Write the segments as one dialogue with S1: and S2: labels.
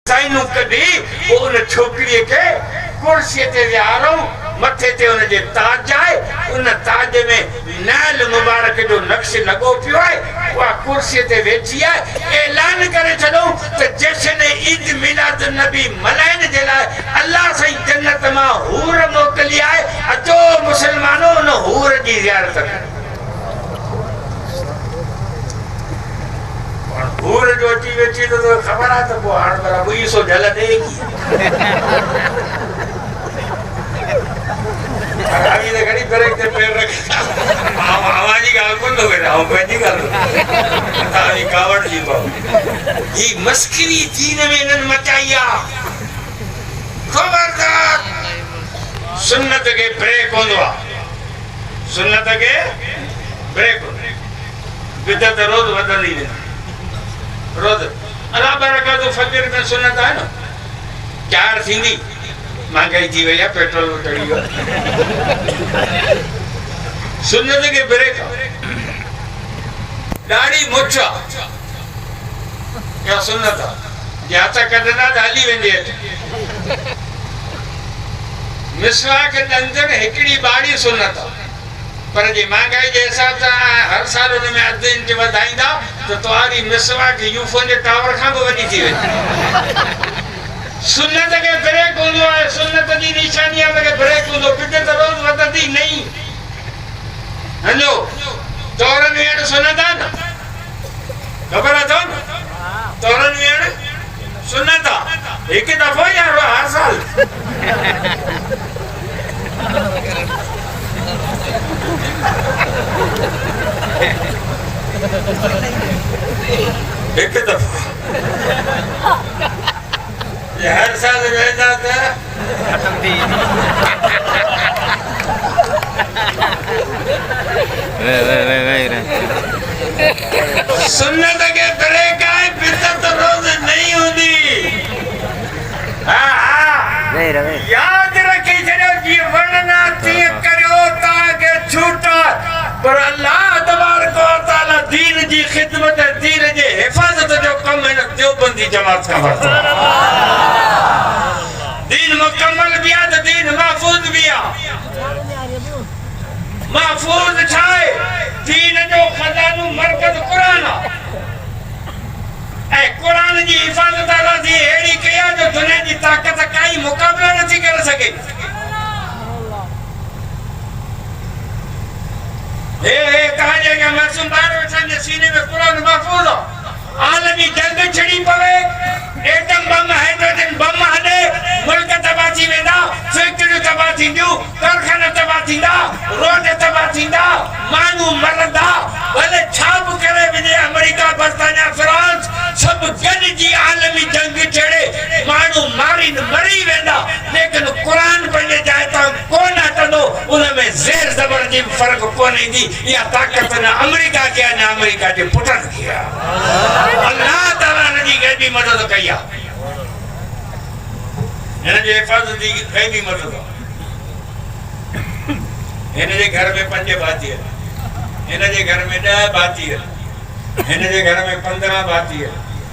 S1: साइनू कदी वो उन छोकरी के कुर्सी ते यारो मथे ते उन जे ताज जाए उन ताज में नैल मुबारक जो नक्श लगो पियो है वा कुर्सी ते वेठी है ऐलान करे छडो त जश्न ईद मिलाद नबी मलाइन जे लाए अल्लाह सही जन्नत मा हूर मोकली है अचो मुसलमानों न हूर जी ज़ियारत करो हूर जो अची वेठी तो खबर है तो वो हाण बरा बुई सो जल देगी अभी तो घड़ी ब्रेक ते पैर रख आवाजी गाल कोन लो बेटा हम पंजी गाल ताली कावड़ जी बा ये मस्करी दीन में नन मचाइया खबरदार सुन्नत के ब्रेक होंदवा सुन्नत के ब्रेक बिदत रोज बदली ने रोज अला बरकत फजर में सुन्नत है ना चार थींदी महंगाई थी भैया पेट्रोल उतरी हो सुन्नत के ब्रेक दाढ़ी मुछा क्या सुन्नत या त कढना डाली वेंदी मिसवाक दंदन हिकड़ी बाड़ी सुन्नत पर जे महंगाई जे हिसाब सां हर साल उन में अधु इंच वधाईंदा तो तुम्हारी मिसवाक यूफोन जे टावर खां भी वॾी थी वेंदी सुन्नत के ब्रेक होंदो है सुन्नत जी निशानी है के ब्रेक होंदो बिदत रोज वधंदी नहीं हलो तोरन वेण सुन्नत है ना खबर है तो तोरन वेण सुन्नत एक दफो या हर साल एक दफा ये हर साल रहता था सुन्नत के ब्रेक आए बिदत रोज नहीं होती याद रखी चलो जी वरना तीय करो ताके छूटा पर अल्लाह तबारक व तआला दीन जी खिदमत दीन जे हिफाजत जो कम है देवबंदी जमात का वरतो दीन मुकम्मल बिया तो दीन महफूज बिया महफूज छाए दीन जो खजानो मरकज कुरान ए कुरान जी हिफाजत अल्लाह जी एड़ी कया जो दुनिया जी ताकत काई मुकाबला नहीं कर सके ए कहा जाएगा मासूम बार वठन सीने में कुरान महफूज हो आलमी जंग छड़ी पवे एटम बम हाइड्रोजन बम हले मुल्क तबाह थी वेंदा फैक्ट्री तबाह थींदियूं कारखाना तबाह थींदा रोड तबाह थींदा मानू मरदा भले छा बि करे वञे अमेरिका बर्तानिया फ्रांस सब गॾिजी आलमी जंग छेड़े मानू मारी मरी वेंदा लेकिन कुरान पंहिंजे जाइ तां कोन हटंदो उनमें ज़ेर ज़बर जी फर्क कोन ईंदी इहा ताक़त न अमेरिका खे न अमेरिका जे पुटनि खे अल्लाह ताला जी गैबी मदद कई आहे हिन जे हिफ़ाज़त जी गैबी मदद हिन जे घर में 5 भाती हिन जे घर में 10 भाती हिन जे घर में 15 भाती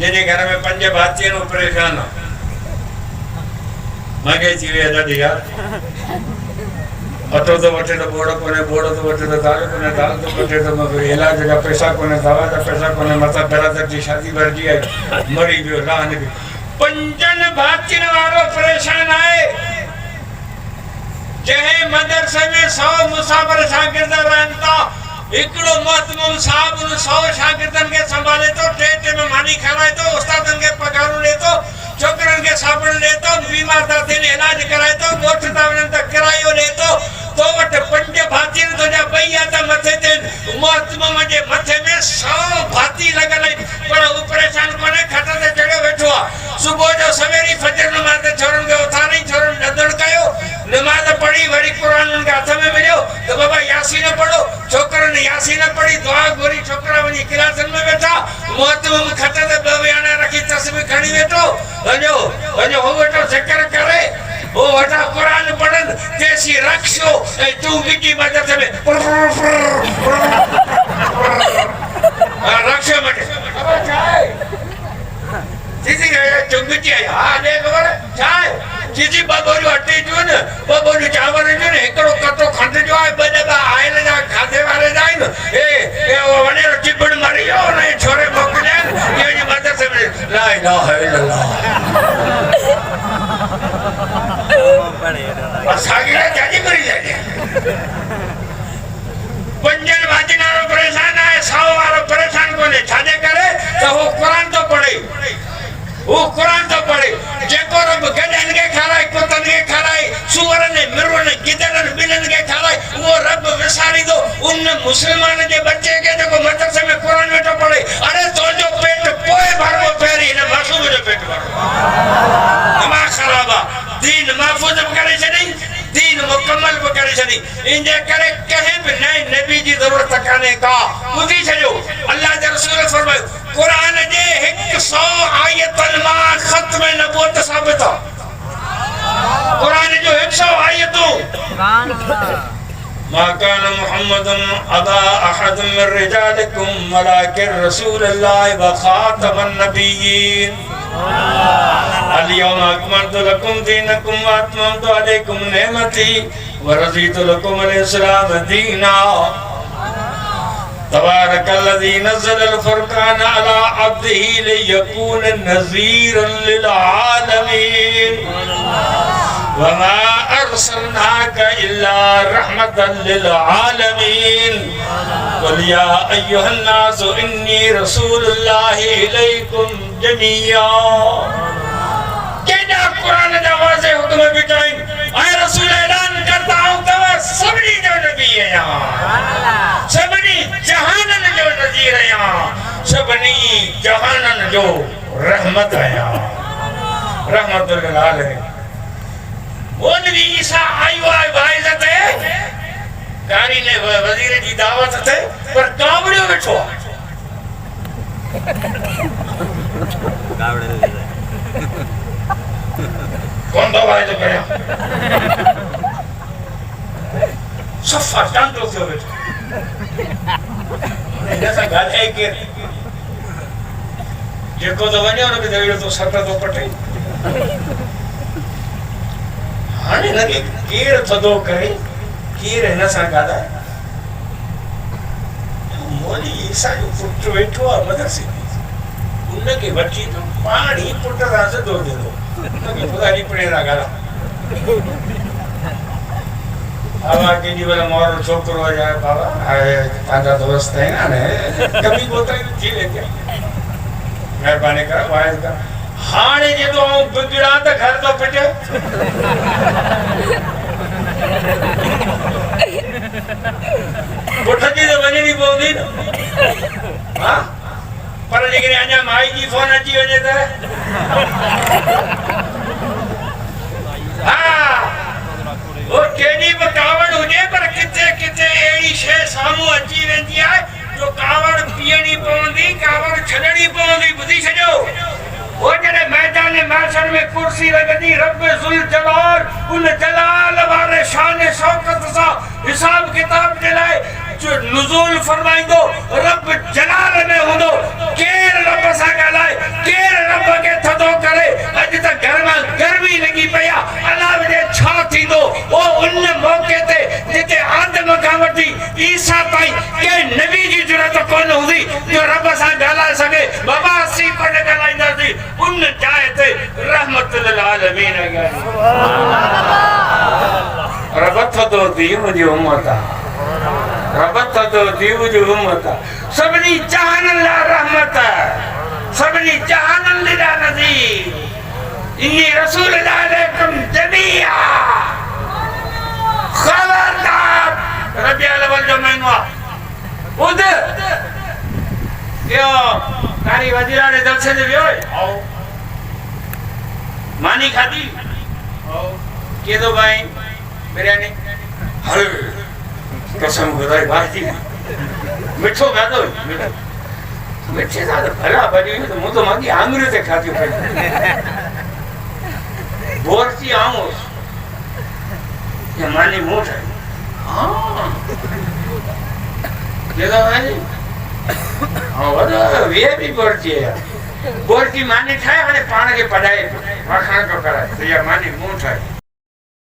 S1: जंहिंजे घर में 5 भाती आहिनि परेशान आहे महंगाई थी वई आहे ॾाढी यार अटो तो वठे तो बोड़ो कोने बोड़ो तो वठे तो दाल कोने दाल तो वठे तो इलाज का पैसा कोने दवा का पैसा कोने मता बरादर की शादी भरजी है मरी वियो रान भी पंजन भातिन वारो परेशान आए जहे मदरसे में 100 मुसाफिर शागिर्द रहन था एकड़ो महतमुम साहब 100 शागिर्दन के संभाले तो टे में मानी खाराए तो उस्तादन के पगार ले तो छोकरन के साबुन ले तो बीमार था थे इलाज कराए तो गोठ था वनन तक करायो ले तो वट 5 भाती तो जा भैया त मथे ते महतमुम जे मथे में 100 भाती लगल पर वो परेशान कोने खटा ते चढ़ो बैठो सुबह जो सवेरी फजर नमाज छोरन के उठानी छोरन नदड़ कयो नमाज पढ़ी वरी कुरान उनके हाथ में मिलो तो बाबा यासीन पढ़ो छोकरन यासीन पढ़ी दुआ गोरी छोकरा वनी क्लासन में बैठा महतमुम खटा ते बयाना रखी तस्बीह खणी बैठो वजो हो बैठो चक्कर करे वो वटा कुरान पढ़न कैसी रक्षो ए तू की मदद में रक्षो मटे अब चाहे जीजी चुंगची हा देख बर चाय जीजी बाबोरी हट्टी जो न बाबोरी चावर जो न एकड़ो कतो खंड जो है बने बा आयल जा खाते वाले जाए न ए वने चिपड़ मारी हो नहीं छोरे मोकले ये मदद से ला इलाहा इल्लल्लाह सागिरा जाजी करी जाए पंजन वाजनारो परेशान है 100 वारो परेशान कोने छाजे करे तो वो कुरान तो पढ़े वो कुरान तो पढ़े जेको रब गडन के खाराई कुतन के खाराई सुअर ने मिरवन गिदरन बिलन के खाराई वो रब विसारी दो उन मुसलमान के बच्चे के जो मदरसे में कुरान में तो पढ़े अरे तो जो पेट पोए भरवो फेरी ने मासूम जो पेट भरवो दिमाग खराब दीन महफूज करे छनी दीन मुकम्मल करे छनी इंजे करे कहे भी नहीं नबी जी जरूरत काने का बुधी छजो अल्लाह के रसूल फरमायो कुरान जे 100 आयतन मा खत्म नबूवत साबित कुरान जो 100 आयतों सुभान अल्लाह मा कान मुहम्मदन अबा अहद मिन रिजालिकुम वलाकिन रसूलुल्लाह व खातमन नबिय्यीन اليوم أكملت لكم دينكم وأتممت عليكم نعمتي ورضيت لكم الإسلام دينا تبارك الذي نزل الفرقان على عبده ليكون نذيرا للعالمين وما أرسلناك إلا رحمة للعالمين قل يا أيها الناس إني رسول الله إليكم جميعا कुरान दरवाजे हुक्म बिठाई आए रसूल ऐलान करता हूं तब सबनी जो नबी है यहां सबनी जहानन जो नजीर है यहां सबनी जहानन जो रहमत है यहां रहमतुल लिल आलमीन वो नबी ईसा आयो है बाइज्जत है कारी ने वजीर की दावत थे पर कावड़ियो बैठो कावड़े कौन दवाई तो गया सफा टंटो थियो बेटा ऐसा गाल है कि जेको तो वने और देवियो तो सत तो पटे हाने लगे केर थदो करे केर न सा गादा मोली ईसा जो पुट बैठो आ मदरसे उनके बच्ची तो पानी पुट राज दो दे दो तो पुरानी पड़ेरा गाला आवा के जी वाला मोर छोकरो आ जाए बाबा आए ताजा दोस्त है ना ने कभी बोलता है जी लेके मेहरबानी कर वाइज कर हाने जे तो बिगड़ा तो घर तो पिटे पुठ जी तो वजनी बोंदी ना हां पर लेकिन आजा माई जी फोन अची वने त हां वो केडी बकावड़ हुजे पर किथे किथे एड़ी शे सामू अची वेंदी है जो कावड़ पियणी पवंदी कावड़ छडणी पवंदी बुधी छजो वो जने मैदान महशर में कुर्सी लगदी रब जुल जलाल उन जलाल वाले शान शौकत सा हिसाब किताब दिलाए जो नुज़ूल फरमाइंदो रब जलाल में हुंदो केर रब सा गलाए केर रब के थदो करे अज त घर में गर्मी लगी पया अल्लाह दे छा थींदो ओ उन मौके ते जिते आदम का वठी ईसा ताई के नबी जी जरूरत कोन हुंदी जो रब सा गलाए सके बाबा सी कोन गलाइंदा सी उन जाए ते रहमतुल लिल आलमीन सुभान अल्लाह रब थदो दी मुजी उम्मत रबत तो दीव जो उम्मत सबनी जहानन ला रहमत सबनी जहानन ला नज़ीर इन्नी रसूल अलैकुम जमीआ खबरदार रबिउल अव्वल जो महीनो उद यो कारी वजीरा ने जलसे दे वियो आओ मानी खादी आओ के दो भाई बिरयानी हल कसम खुदाई भारती मिठो गादो मिठे साथ भला बड़ी तो मु तो मागी आंगुरे से खाती पे बोरती आऊं ये मानी मोट है हां ये तो है हां वो वीआईपी बोरती है बोर की मानी ठाए अने पाण के पढ़ाए वखाण को कराए तो या मानी मुंह ठाए